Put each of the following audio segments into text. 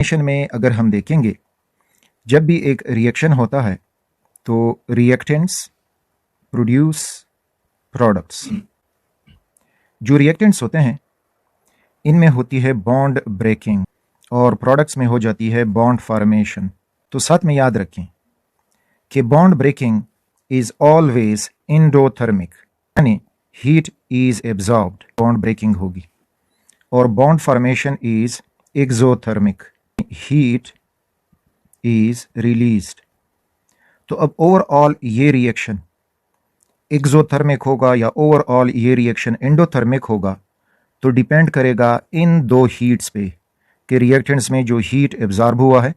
Reaction में अगर हम देखेंगे, जब भी एक रिएक्शन होता है तो रिएक्टेंट्स प्रोड्यूस प्रोडक्ट्स। जो रिएक्टेंट्स होते हैं इनमें होती है बॉन्ड ब्रेकिंग और प्रोडक्ट्स में हो जाती है बॉन्ड फॉर्मेशन। तो साथ में याद रखें कि bond breaking is always endothermic, यानी heat is absorbed, bond breaking होगी, और bond formation is exothermic, heat is released. तो अब ओवरऑल ये रिएक्शन एक्सोथर्मिक होगा या ओवरऑल ये रिएक्शन एंडोथर्मिक होगा, तो डिपेंड करेगा इन दो हीट्स पे कि रिएक्टेंट्स में जो हीट एब्जॉर्ब हुआ है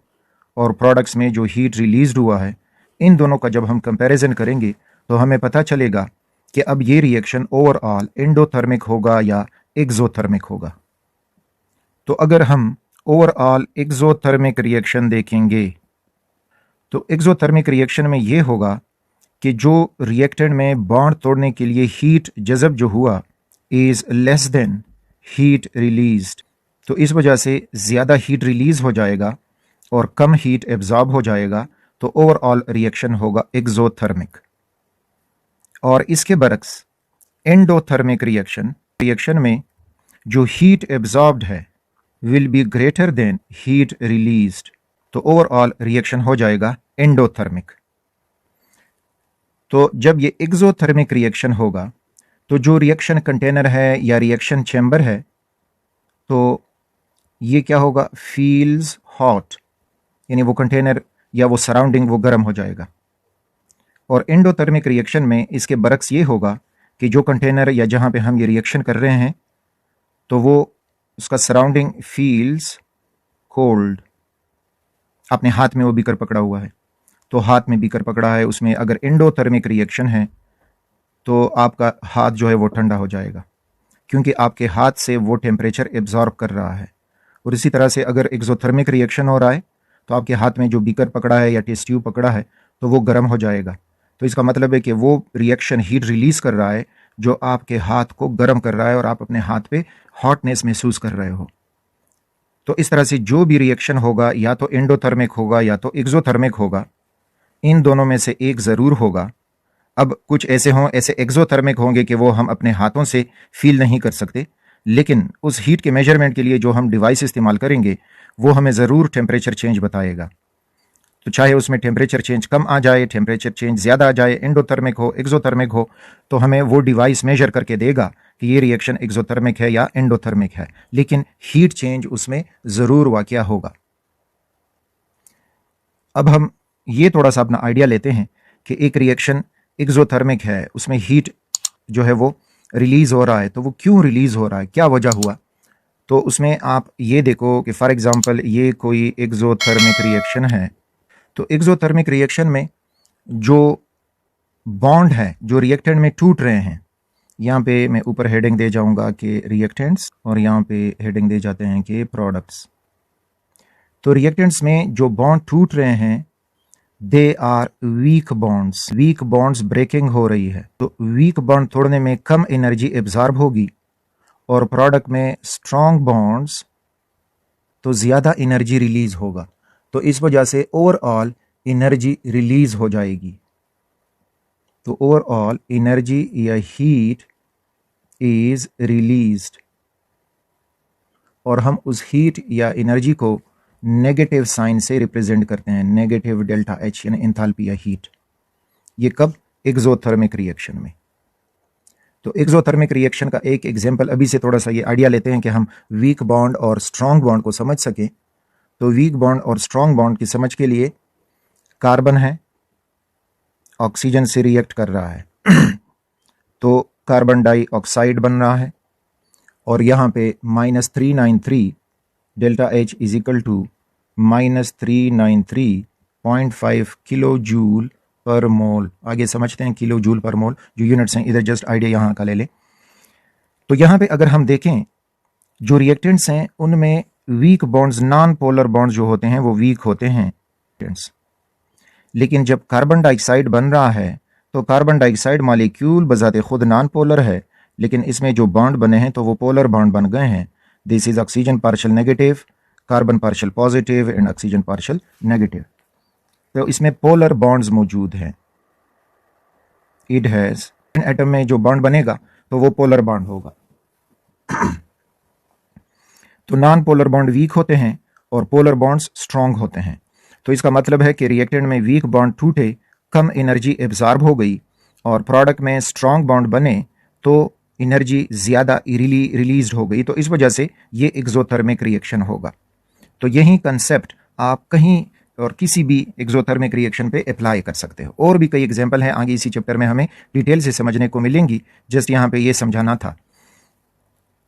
और प्रोडक्ट्स में जो हीट रिलीज्ड हुआ है, इन दोनों का जब हम कंपैरिजन करेंगे तो हमें पता चलेगा कि अब ये रिएक्शन ओवरऑल एंडोथर्मिक होगा या एक्सोथर्मिक होगा। तो अगर हम ओवरऑल एक्सोथर्मिक रिएक्शन देखेंगे तो एक्सोथर्मिक रिएक्शन में ये होगा कि जो रिएक्टेंट में बॉन्ड तोड़ने के लिए हीट जज़ब जो हुआ is less than heat released, तो इस वजह से ज़्यादा हीट रिलीज हो जाएगा और कम हीट एब्जॉर्ब हो जाएगा, तो ओवरऑल रिएक्शन होगा एक्सोथर्मिक। और इसके बरक्स एंडोथर्मिक रिएक्शन में जो हीट एब्जॉर्ब्ड है will be greater than heat released, तो ओवरऑल रिएक्शन हो जाएगा एंडोथर्मिक। तो जब ये एक्सोथर्मिक रिएक्शन होगा तो जो रिएक्शन कंटेनर है या रिएक्शन चैम्बर है तो ये क्या होगा, फील्स हॉट, यानी वो कंटेनर या वो सराउंडिंग वो गर्म हो जाएगा। और एंडोथर्मिक रिएक्शन में इसके बरक्स ये होगा कि जो कंटेनर या जहाँ पे हम ये रिएक्शन कर रहे हैं तो वो उसका सराउंडिंग फील्स कोल्ड। अपने हाथ में वो बीकर पकड़ा हुआ है तो हाथ में बीकर पकड़ा है, उसमें अगर एंडोथर्मिक रिएक्शन है तो आपका हाथ जो है वो ठंडा हो जाएगा क्योंकि आपके हाथ से वो टेम्परेचर एब्जॉर्ब कर रहा है। और इसी तरह से अगर एक्सोथर्मिक रिएक्शन हो रहा है तो आपके हाथ में जो बीकर पकड़ा है या टेस्ट ट्यूब पकड़ा है तो वो गर्म हो जाएगा। तो इसका मतलब है कि वो रिएक्शन हीट रिलीज कर रहा है जो आपके हाथ को गर्म कर रहा है और आप अपने हाथ पे हॉटनेस महसूस कर रहे हो। तो इस तरह से जो भी रिएक्शन होगा या तो एंडोथर्मिक होगा या तो एक्सोथर्मिक होगा, इन दोनों में से एक ज़रूर होगा। अब कुछ ऐसे एक्सोथर्मिक होंगे कि वो हम अपने हाथों से फील नहीं कर सकते, लेकिन उस हीट के मेजरमेंट के लिए जो हम डिवाइस इस्तेमाल करेंगे वो हमें ज़रूर टेम्परेचर चेंज बताएगा। तो चाहे उसमें टेम्परेचर चेंज कम आ जाए, टेम्परेचर चेंज ज़्यादा आ जाए, एंडोथर्मिक हो एक्सोथर्मिक हो, तो हमें वो डिवाइस मेजर करके देगा कि ये रिएक्शन एक्सोथर्मिक है या एंडोथर्मिक है, लेकिन हीट चेंज उसमें ज़रूर वाक़या होगा। अब हम ये थोड़ा सा अपना आइडिया लेते हैं कि एक रिएक्शन एक्सोथर्मिक है, उसमें हीट जो है वो रिलीज़ हो रहा है, तो वो क्यों रिलीज़ हो रहा है, क्या वजह हुआ। तो उसमें आप ये देखो कि फॉर एग्जांपल ये कोई एक्सोथर्मिक रिएक्शन है, तो एक्सोथर्मिक रिएक्शन में जो बॉन्ड है जो रिएक्टेंट में टूट रहे हैं, यहाँ पे मैं ऊपर हेडिंग दे जाऊंगा कि रिएक्टेंट्स और यहाँ पे हेडिंग दे जाते हैं कि प्रोडक्ट्स। तो रिएक्टेंट्स में जो बॉन्ड टूट रहे हैं they are weak bonds breaking हो रही है, तो वीक बॉन्ड तोड़ने में कम एनर्जी एब्जॉर्ब होगी और प्रोडक्ट में स्ट्रॉन्ग बॉन्ड्स तो ज़्यादा एनर्जी रिलीज होगा, तो इस वजह से ओवरऑल एनर्जी रिलीज हो जाएगी। तो ओवरऑल एनर्जी या हीट इज रिलीज्ड और हम उस हीट या एनर्जी को नेगेटिव साइन से रिप्रेजेंट करते हैं, नेगेटिव डेल्टा एच यानी एंथैल्पी या हीट। ये कब, एक्सोथर्मिक रिएक्शन में। तो एक्सोथर्मिक रिएक्शन का एक एग्जांपल अभी से थोड़ा सा ये आइडिया लेते हैं कि हम वीक बॉन्ड और स्ट्रॉन्ग बॉन्ड को समझ सकें। तो वीक बॉन्ड और स्ट्रॉन्ग बॉन्ड की समझ के लिए कार्बन है, ऑक्सीजन से रिएक्ट कर रहा है तो कार्बन डाइऑक्साइड बन रहा है और यहाँ पे -393 delta H is equal to -393.5 kilo joule per mole. आगे समझते हैं किलो जूल पर मोल, जो यूनिट्स हैं इधर जस्ट आइडिया यहाँ का ले लें। तो यहाँ पे अगर हम देखें जो रिएक्टेंट्स हैं उनमें weak bonds, non polar bonds जो होते हैं वो वीक होते हैं। लेकिन जब कार्बन डाइऑक्साइड बन रहा है तो कार्बन डाइऑक्साइड मॉलिक्यूल बजाते खुद नॉन पोलर है, लेकिन इसमें जो बॉन्ड बने हैं तो वो पोलर बॉन्ड बन गए हैं। This is oxygen partial negative, carbon partial positive and oxygen partial negative. तो इसमें पोलर बॉन्ड्स मौजूद हैं। इट हैज एटम में जो बॉन्ड बनेगा तो वो पोलर बॉन्ड होगा। तो नॉन पोलर बॉन्ड वीक होते हैं और पोलर बॉन्ड्स स्ट्रांग होते हैं। तो इसका मतलब है कि रिएक्टेंट में वीक बॉन्ड टूटे, कम एनर्जी एब्जॉर्ब हो गई, और प्रोडक्ट में स्ट्रांग बॉन्ड बने तो एनर्जी ज़्यादा रिलीज हो गई। तो इस वजह से ये एक्सोथर्मिक रिएक्शन होगा। तो यही कंसेप्ट आप कहीं और किसी भी एक्सोथर्मिक रिएक्शन पे अप्लाई कर सकते हो। और भी कई एग्जांपल हैं, आगे इसी चैप्टर में हमें डिटेल से समझने को मिलेंगी, जस्ट यहाँ पे ये समझाना था।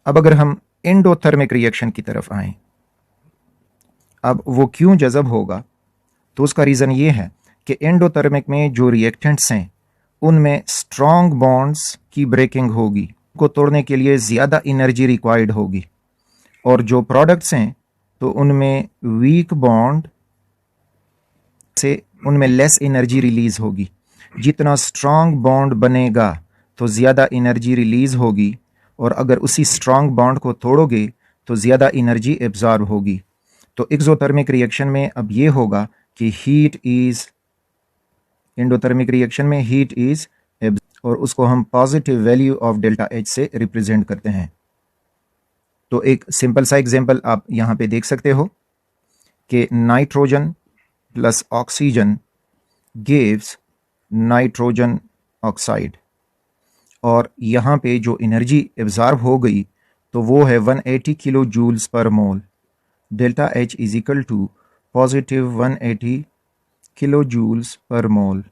अब अगर हम एंडोथर्मिक रिएक्शन की तरफ आएं, अब वो क्यों जज़ब होगा, तो उसका रीज़न ये है कि एंडोथर्मिक में जो रिएक्टेंट्स हैं उनमें स्ट्रॉन्ग बॉन्ड्स की ब्रेकिंग होगी, को तोड़ने के लिए ज़्यादा एनर्जी रिक्वायर्ड होगी, और जो प्रोडक्ट्स हैं तो उनमें वीक बॉन्ड से उनमें लेस एनर्जी रिलीज होगी। जितना स्ट्रॉन्ग बॉन्ड बनेगा तो ज़्यादा एनर्जी रिलीज होगी, और अगर उसी स्ट्रॉन्ग बॉन्ड को तोड़ोगे तो ज़्यादा एनर्जी एब्जॉर्ब होगी। तो एक्सोथर्मिक रिएक्शन में अब ये होगा कि हीट इज़, एंडोथर्मिक रिएक्शन में हीट इज़, और उसको हम positive value of delta H से रिप्रेजेंट करते हैं। तो एक सिंपल सा एग्जांपल आप यहाँ पे देख सकते हो कि nitrogen plus oxygen gives nitrogen oxide, और यहाँ पे जो एनर्जी एब्जॉर्ब हो गई तो वो है 180 kilo joules per mole. Delta H is equal to positive 180 kilo joules per mole.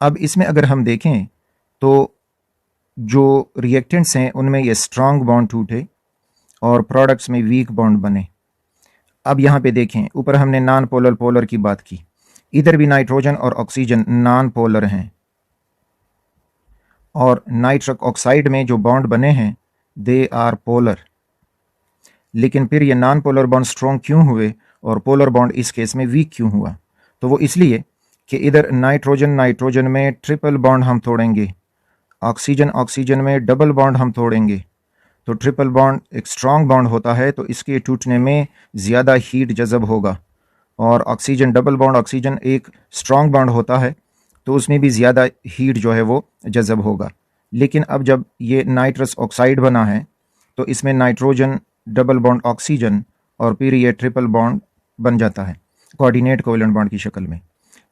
अब इसमें अगर हम देखें तो जो रिएक्टेंट्स हैं उनमें ये स्ट्रॉन्ग बॉन्ड टूटे और प्रोडक्ट्स में वीक बॉन्ड बने। अब यहाँ पे देखें, ऊपर हमने नॉन पोलर पोलर की बात की, इधर भी नाइट्रोजन और ऑक्सीजन नॉन पोलर हैं, और नाइट्रक ऑक्साइड में जो बॉन्ड बने हैं दे आर पोलर। लेकिन फिर ये नॉन पोलर बॉन्ड स्ट्रॉन्ग क्यों हुए और पोलर बॉन्ड इस केस में वीक क्यों हुआ? तो वो इसलिए कि इधर नाइट्रोजन नाइट्रोजन में ट्रिपल बॉन्ड हम तोड़ेंगे, ऑक्सीजन ऑक्सीजन में डबल बॉन्ड हम तोड़ेंगे। तो ट्रिपल बॉन्ड एक स्ट्रॉन्ग बॉन्ड होता है तो इसके टूटने में ज़्यादा हीट जज़ब होगा, और ऑक्सीजन डबल बॉन्ड ऑक्सीजन एक स्ट्रॉन्ग बॉन्ड होता है तो उसमें भी ज़्यादा हीट जो है वो जज़ब होगा। लेकिन अब जब ये नाइट्रस ऑक्साइड बना है तो इसमें नाइट्रोजन डबल बॉन्ड ऑक्सीजन और फिर ये ट्रिपल बॉन्ड बन जाता है कोऑर्डिनेट कोवेलेंट बॉन्ड की शक्ल में।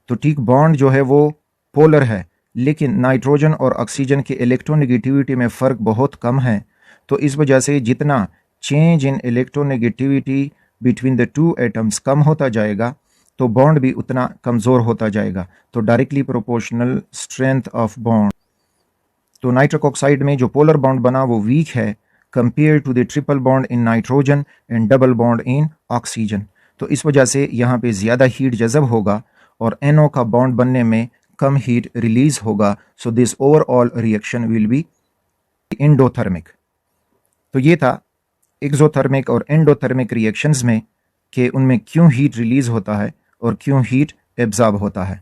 तो ठीक बॉन्ड जो है वो पोलर है, लेकिन नाइट्रोजन और ऑक्सीजन की इलेक्ट्रोनेगेटिविटी में फ़र्क बहुत कम है। तो इस वजह से जितना change in electronegativity between the two atoms कम होता जाएगा तो बॉन्ड भी उतना कमज़ोर होता जाएगा। तो directly proportional strength of bond. तो नाइट्रक ऑक्साइड में जो पोलर बॉन्ड बना वो वीक है compare to the triple bond in nitrogen and double bond in oxygen. तो इस वजह से यहाँ पे ज़्यादा हीट जज़ब होगा और NO का बॉन्ड बनने में कम हीट रिलीज होगा। So this overall reaction will be endothermic. तो ये था एक्सोथर्मिक और एंडोथर्मिक रिएक्शंस में कि उनमें क्यों हीट रिलीज होता है और क्यों हीट एब्जॉर्ब होता है।